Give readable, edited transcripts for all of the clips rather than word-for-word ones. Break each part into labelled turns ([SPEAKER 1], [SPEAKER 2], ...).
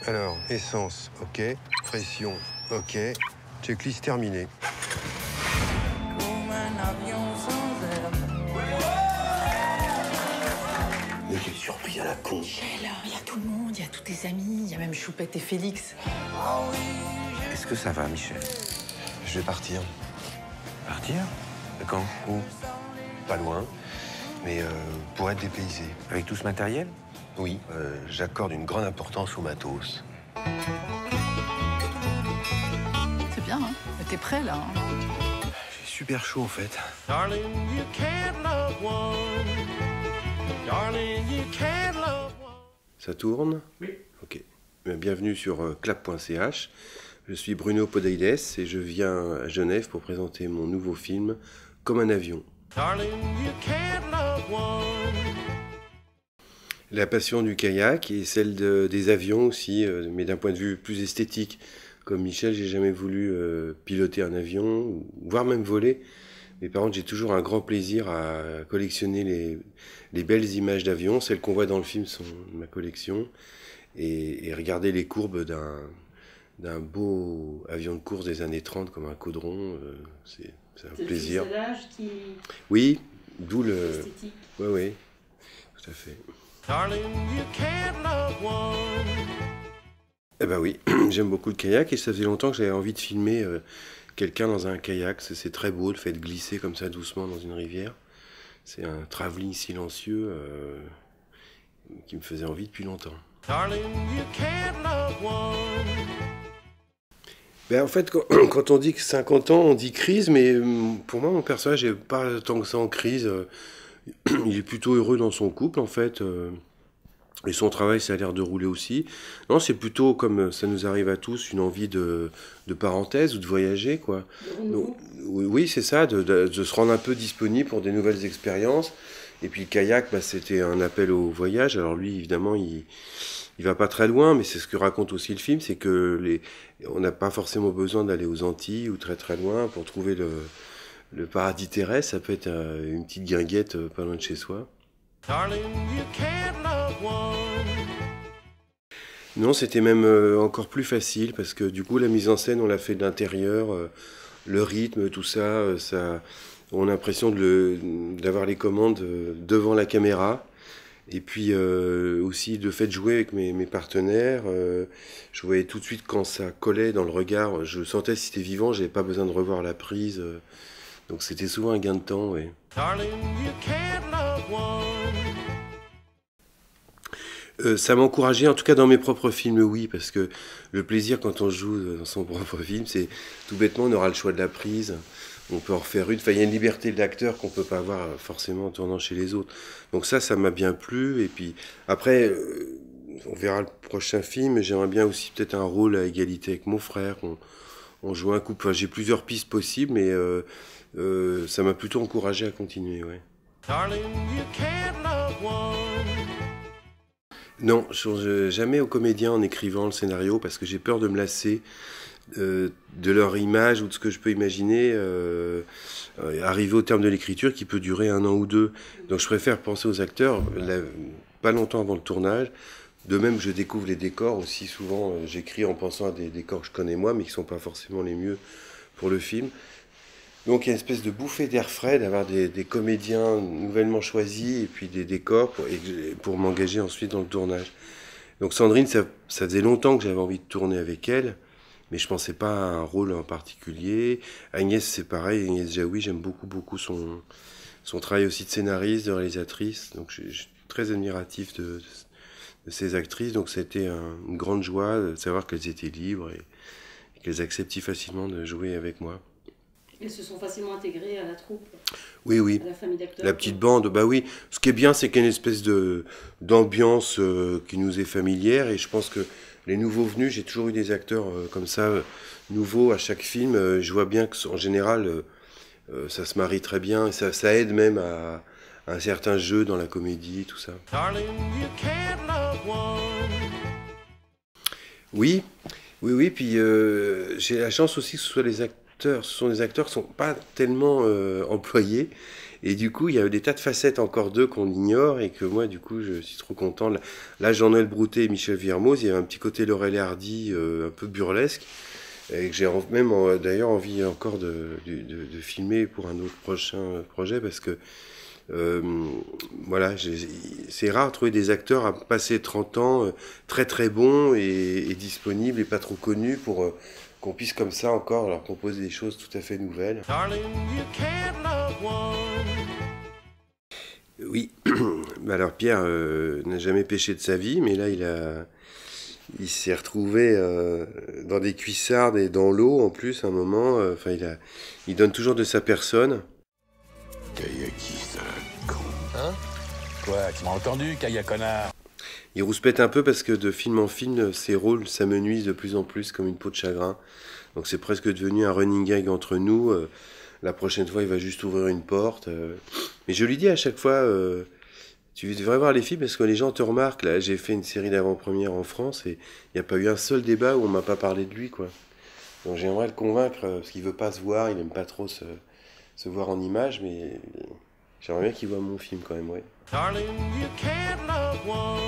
[SPEAKER 1] Alors, essence, ok. Pression, ok. Checklist terminée. Mais quelle surprise à la con.
[SPEAKER 2] Michel, il y a tout le monde, il y a tous tes amis, il y a même Choupette et Félix.
[SPEAKER 3] Est-ce que ça va, Michel?
[SPEAKER 1] Je vais partir.
[SPEAKER 3] Partir? Quand? Où?
[SPEAKER 1] Pas loin, mais pour être dépaysé.
[SPEAKER 3] Avec tout ce matériel?
[SPEAKER 1] Oui, j'accorde une grande importance au matos.
[SPEAKER 2] C'est bien, hein? Mais t'es prêt, là, hein?
[SPEAKER 1] J'ai super chaud, en fait.
[SPEAKER 4] Darling, you can't love one. Darling, you can't love one.
[SPEAKER 1] Ça tourne?
[SPEAKER 4] Oui.
[SPEAKER 1] Ok. Bienvenue sur clap.ch. Je suis Bruno Podeides et je viens à Genève pour présenter mon nouveau film, Comme un avion.
[SPEAKER 4] Darling, you can't love one.
[SPEAKER 1] La passion du kayak et celle des avions aussi, mais d'un point de vue plus esthétique. Comme Michel, j'ai jamais voulu piloter un avion, voire même voler. Mais par contre, j'ai toujours un grand plaisir à collectionner les belles images d'avions. Celles qu'on voit dans le film sont ma collection. Et regarder les courbes d'un beau avion de course des années 30 comme un caudron, c'est un plaisir.
[SPEAKER 5] C'est l'âge qui
[SPEAKER 1] Oui, d'où le...
[SPEAKER 5] esthétique.
[SPEAKER 1] Oui, oui, tout à fait.
[SPEAKER 4] Darling, you can't love one.
[SPEAKER 1] Eh ben oui, j'aime beaucoup le kayak et ça faisait longtemps que j'avais envie de filmer quelqu'un dans un kayak. C'est très beau le fait de glisser comme ça doucement dans une rivière. C'est un travelling silencieux qui me faisait envie depuis longtemps.
[SPEAKER 4] Darling, you can't love one.
[SPEAKER 1] Ben en fait, quand on dit que 50 ans, on dit crise, mais pour moi, mon personnage n'est pas tant que ça en crise. Il est plutôt heureux dans son couple, en fait. Et son travail, ça a l'air de rouler aussi. Non, c'est plutôt, comme ça nous arrive à tous, une envie de parenthèse ou de voyager, quoi. Donc, oui, c'est ça, de se rendre un peu disponible pour des nouvelles expériences. Et puis le kayak, bah, c'était un appel au voyage. Alors lui, évidemment, il va pas très loin, mais c'est ce que raconte aussi le film, c'est que on n'a pas forcément besoin d'aller aux Antilles ou très très loin pour trouver le paradis terrestre. Ça peut être une petite guinguette pas loin de chez soi.
[SPEAKER 4] Darling, you can't love one.
[SPEAKER 1] Non, c'était même encore plus facile parce que du coup la mise en scène on l'a fait de l'intérieur, le rythme, tout ça, on a l'impression d'avoir les commandes devant la caméra. Et puis aussi le fait de jouer avec mes partenaires, je voyais tout de suite quand ça collait dans le regard, je sentais si c'était vivant, j'avais pas besoin de revoir la prise, donc c'était souvent un gain de temps. Ouais.
[SPEAKER 4] Darling, you can't love one.
[SPEAKER 1] Ça m'encourageait, en tout cas dans mes propres films, oui, parce que le plaisir quand on joue dans son propre film, c'est tout bêtement, on aura le choix de la prise, on peut en refaire une, enfin, il y a une liberté de l'acteur qu'on ne peut pas avoir forcément en tournant chez les autres. Donc ça m'a bien plu, et puis après, on verra le prochain film, j'aimerais bien aussi peut-être un rôle à égalité avec mon frère, on joue un couple, enfin, j'ai plusieurs pistes possibles, mais ça m'a plutôt encouragé à continuer, ouais.
[SPEAKER 4] Darling, you can't love one.
[SPEAKER 1] Non, je change jamais aux comédiens en écrivant le scénario parce que j'ai peur de me lasser de leur image ou de ce que je peux imaginer arriver au terme de l'écriture qui peut durer 1 an ou 2. Donc je préfère penser aux acteurs pas longtemps avant le tournage. De même, je découvre les décors aussi souvent. J'écris en pensant à des décors que je connais moi mais qui ne sont pas forcément les mieux pour le film. Donc il y a une espèce de bouffée d'air frais d'avoir des comédiens nouvellement choisis et puis des décors pour m'engager ensuite dans le tournage. Donc Sandrine, ça faisait longtemps que j'avais envie de tourner avec elle, mais je pensais pas à un rôle en particulier. Agnès, c'est pareil, Agnès Jaoui, j'aime beaucoup son travail aussi de scénariste, de réalisatrice. Donc je suis très admiratif de ces actrices. Donc c'était une grande joie de savoir qu'elles étaient libres et qu'elles acceptent si facilement de jouer avec moi.
[SPEAKER 5] Elles se sont facilement intégrées à la troupe,
[SPEAKER 1] Oui, oui.
[SPEAKER 5] à la famille d'acteurs.
[SPEAKER 1] La petite bande, bah oui. Ce qui est bien, c'est qu'il y a une espèce d'ambiance qui nous est familière. Et je pense que les nouveaux venus, j'ai toujours eu des acteurs comme ça, nouveaux à chaque film. Je vois bien qu'en général, ça se marie très bien. Et ça aide même à un certain jeu dans la comédie, tout ça.
[SPEAKER 4] Darling, you can't love one.
[SPEAKER 1] Oui. Puis j'ai la chance aussi que ce soit les acteurs ce sont des acteurs qui sont pas tellement employés. Et du coup, il y a des tas de facettes encore d'eux qu'on ignore et que moi, du coup, je suis trop content. Là Jean-Noël Broutet et Michel Virmoz, il y a un petit côté Laurel et Hardy un peu burlesque et que j'ai même d'ailleurs envie encore de filmer pour un autre prochain projet parce que voilà, c'est rare de trouver des acteurs à passer 30 ans très très bons et disponibles et pas trop connus pour qu'on puisse comme ça encore leur proposer des choses tout à fait nouvelles.
[SPEAKER 4] Darling, you can't love one.
[SPEAKER 1] Oui, alors Pierre n'a jamais péché de sa vie, mais là il s'est retrouvé dans des cuissardes et dans l'eau en plus à un moment. Enfin, il donne toujours de sa personne.
[SPEAKER 6] Kayaki, sale con.
[SPEAKER 7] Hein? Quoi, tu m'as entendu, Kaya connard?
[SPEAKER 1] Il rouspète un peu parce que de film en film, ses rôles s'amenuisent de plus en plus comme une peau de chagrin. Donc c'est presque devenu un running gag entre nous. La prochaine fois, il va juste ouvrir une porte. Mais je lui dis à chaque fois, tu devrais voir les films parce que les gens te remarquent. Là, j'ai fait une série d'avant-première en France et il n'y a pas eu un seul débat où on m'a pas parlé de lui, quoi. Donc j'aimerais le convaincre parce qu'il veut pas se voir, il aime pas trop se voir en image, mais j'aimerais bien qu'il voit mon film quand même, ouais.
[SPEAKER 4] Darling, you can't love one.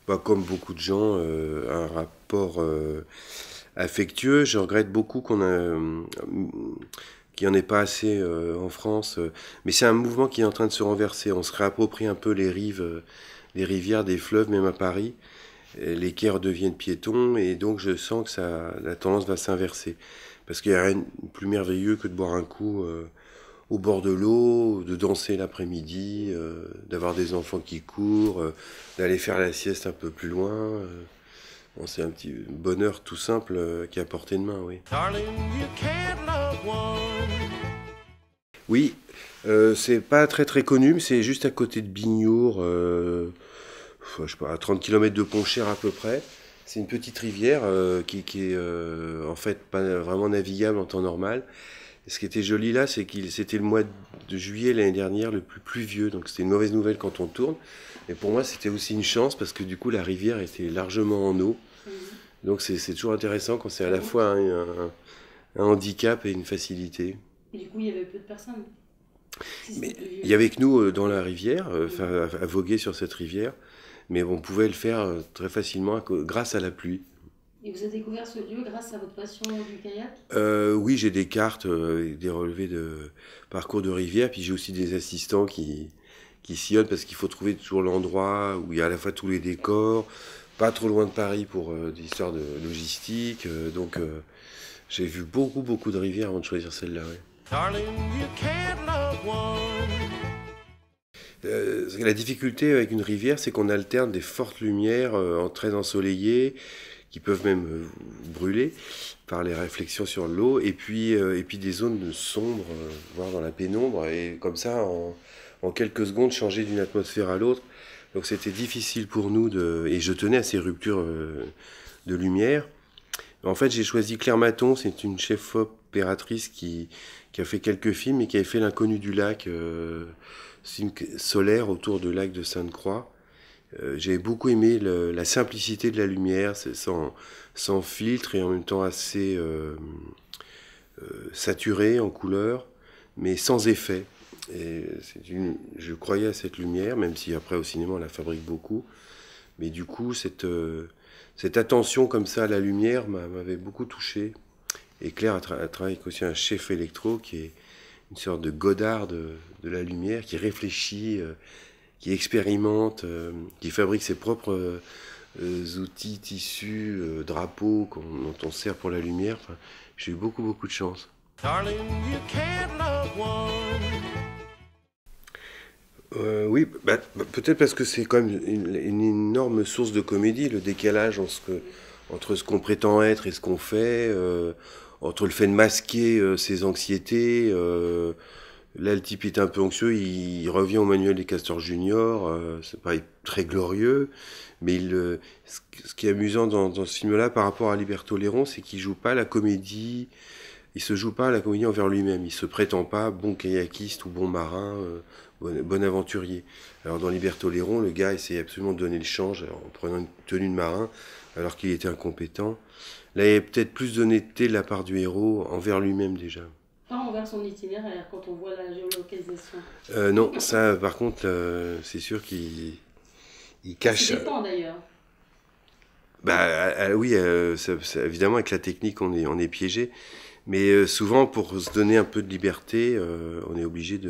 [SPEAKER 1] Bah, comme beaucoup de gens, un rapport affectueux. Je regrette beaucoup qu'il n'y en ait pas assez en France. Mais c'est un mouvement qui est en train de se renverser. On se réapproprie un peu les rives, les rivières, des fleuves, même à Paris. Et les quais deviennent piétons et donc je sens que la tendance va s'inverser. Parce qu'il n'y a rien de plus merveilleux que de boire un coup au bord de l'eau, de danser l'après-midi, d'avoir des enfants qui courent, d'aller faire la sieste un peu plus loin. Bon, c'est un petit bonheur tout simple qui est à portée de main, oui.
[SPEAKER 4] Darling, you can't love one.
[SPEAKER 1] Oui, c'est pas très très connu, mais c'est juste à côté de Bignours, je sais pas, à 30 km de Ponchère à peu près. C'est une petite rivière qui est en fait pas vraiment navigable en temps normal. Et ce qui était joli là, c'est que c'était le mois de juillet l'année dernière le plus pluvieux, donc c'était une mauvaise nouvelle quand on tourne. Et pour moi, c'était aussi une chance parce que du coup, la rivière était largement en eau. Donc c'est toujours intéressant quand c'est à la fois un handicap et une facilité.
[SPEAKER 5] Et du coup, il y avait peu de personnes.
[SPEAKER 1] Mais il y avait que nous dans la rivière, à voguer sur cette rivière, mais on pouvait le faire très facilement grâce à la pluie.
[SPEAKER 5] Et vous avez découvert ce lieu grâce à votre passion du kayak?
[SPEAKER 1] Oui, j'ai des cartes, des relevés de parcours de rivière, puis j'ai aussi des assistants qui sillonnent parce qu'il faut trouver toujours l'endroit où il y a à la fois tous les décors, pas trop loin de Paris pour des histoires de logistique. Donc j'ai vu beaucoup de rivières avant de choisir celle-là. Ouais.
[SPEAKER 4] Darling, you can't love one.
[SPEAKER 1] La difficulté avec une rivière, c'est qu'on alterne des fortes lumières très ensoleillées, qui peuvent même brûler par les réflexions sur l'eau, et puis des zones sombres, voire dans la pénombre, et comme ça, en quelques secondes, changer d'une atmosphère à l'autre. Donc c'était difficile pour nous, et je tenais à ces ruptures de lumière. En fait, j'ai choisi Claire Maton, c'est une chef opératrice qui a fait quelques films et qui avait fait L'Inconnu du lac, film solaire autour du lac de Sainte-Croix. J'ai beaucoup aimé la simplicité de la lumière, sans filtre et en même temps assez saturé en couleur, mais sans effet. Et je croyais à cette lumière, même si après au cinéma on la fabrique beaucoup. Mais du coup, cette attention comme ça à la lumière m'avait beaucoup touché. Et Claire a travaillé avec aussi un chef électro qui est une sorte de Godard de la lumière, qui réfléchit, qui expérimente, qui fabrique ses propres outils, tissus, drapeaux dont on sert pour la lumière. Enfin, j'ai eu beaucoup de chance.
[SPEAKER 4] Darling, you can't love one.
[SPEAKER 1] Oui, peut-être parce que c'est quand même une énorme source de comédie, le décalage entre ce qu'on prétend être et ce qu'on fait, entre le fait de masquer ses anxiétés. Là, le type est un peu anxieux, il revient au manuel des Castors Junior, c'est pas très glorieux, mais ce qui est amusant dans ce film-là par rapport à Liberto Léron, c'est qu'il joue pas la comédie il se joue pas la comédie envers lui-même. Il se prétend pas bon kayakiste ou bon marin, bon aventurier. Alors dans Liberto Léron, le gars essayait absolument de donner le change en prenant une tenue de marin, alors qu'il était incompétent. Là, il y a peut-être plus d'honnêteté de la part du héros envers lui-même déjà.
[SPEAKER 5] Pas envers son itinéraire, quand on voit la géolocalisation.
[SPEAKER 1] Non, ça, par contre, c'est sûr qu'il cache.
[SPEAKER 5] Ça dépend d'ailleurs.
[SPEAKER 1] Oui, évidemment, avec la technique, on est piégé. Mais souvent, pour se donner un peu de liberté, on est obligé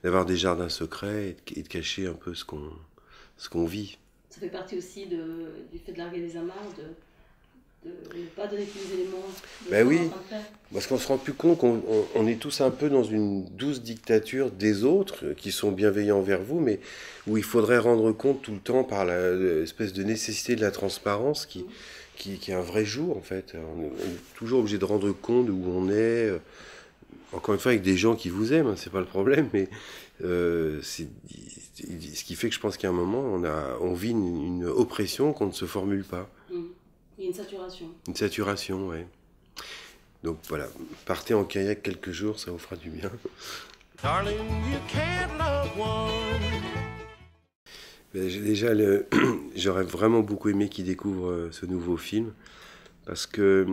[SPEAKER 1] d'avoir des jardins secrets et de cacher un peu ce qu'on vit.
[SPEAKER 5] Ça fait partie aussi du fait de larguer les amarres, de ne pas donner tous les éléments.
[SPEAKER 1] Oui, parce qu'on se rend plus compte qu'on est tous un peu dans une douce dictature des autres qui sont bienveillants envers vous, mais où il faudrait rendre compte tout le temps par l'espèce de nécessité de la transparence qui est un vrai jour en fait. On est toujours obligé de rendre compte d'où on est, encore une fois avec des gens qui vous aiment, hein, c'est pas le problème, mais ce qui fait que je pense qu'à un moment on vit une oppression qu'on ne se formule pas.
[SPEAKER 5] Il y a une saturation.
[SPEAKER 1] Une saturation, oui. Donc voilà, partez en kayak quelques jours, ça vous fera du bien.
[SPEAKER 4] Darling, you can't love one.
[SPEAKER 1] J'aurais vraiment beaucoup aimé qu'il découvre ce nouveau film, parce que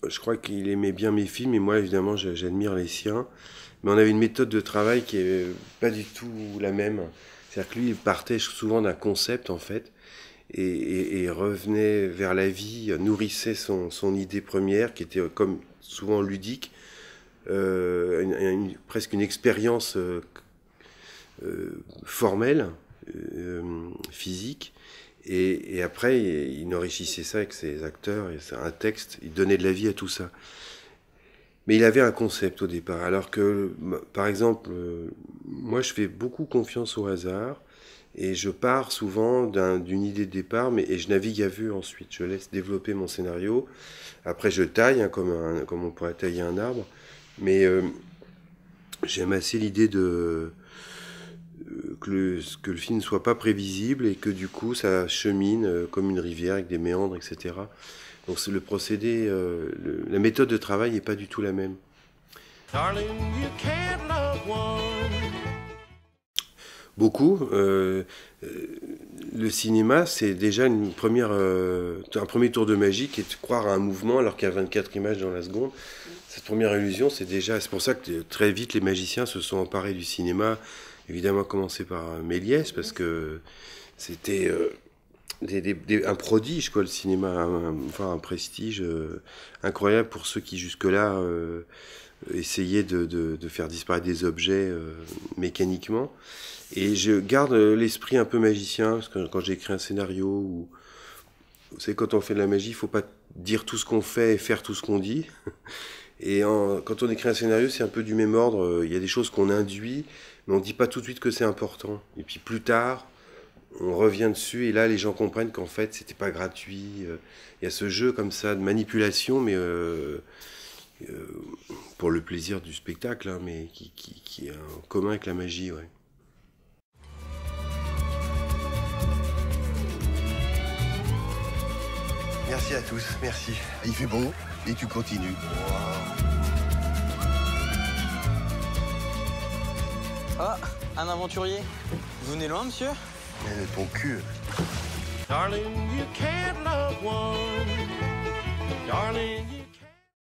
[SPEAKER 1] je crois qu'il aimait bien mes films, et moi évidemment j'admire les siens, mais on avait une méthode de travail qui est pas du tout la même. C'est-à-dire que lui, il partait souvent d'un concept en fait, et revenait vers la vie, nourrissait son idée première, qui était comme souvent ludique, presque une expérience formelle, physique, et après il enrichissait ça avec ses acteurs, et c'est un texte, il donnait de la vie à tout ça. Mais il avait un concept au départ, alors que, par exemple, moi je fais beaucoup confiance au hasard, et je pars souvent d'une idée de départ, et je navigue à vue ensuite. Je laisse développer mon scénario. Après, je taille, hein, comme on pourrait tailler un arbre. Mais j'aime assez l'idée que le film ne soit pas prévisible et que du coup, ça chemine comme une rivière avec des méandres, etc. Donc c'est le procédé, la méthode de travail n'est pas du tout la même.
[SPEAKER 4] Darling, you can't love one.
[SPEAKER 1] Beaucoup. Le cinéma, c'est déjà un premier tour de magie qui est de croire à un mouvement alors qu'il y a 24 images dans la seconde. Cette première illusion, c'est pour ça que très vite les magiciens se sont emparés du cinéma, évidemment commencé par Méliès, parce que c'était un prodige, quoi, le cinéma, un prestige incroyable pour ceux qui jusque-là essayaient de faire disparaître des objets mécaniquement. Et je garde l'esprit un peu magicien, parce que quand j'écris un scénario, vous savez, quand on fait de la magie, il ne faut pas dire tout ce qu'on fait et faire tout ce qu'on dit. Et quand on écrit un scénario, c'est un peu du même ordre. Il y a des choses qu'on induit, mais on ne dit pas tout de suite que c'est important. Et puis plus tard, on revient dessus, et là, les gens comprennent qu'en fait, c'était pas gratuit. Il y a ce jeu comme ça de manipulation, mais pour le plaisir du spectacle, hein, mais qui est en commun avec la magie, ouais.
[SPEAKER 8] Merci à tous, merci. Il fait beau et tu continues.
[SPEAKER 9] Ah, un aventurier. Vous venez loin, monsieur?
[SPEAKER 8] Mais ton cul.
[SPEAKER 4] Darling, you can't love one. Darling, you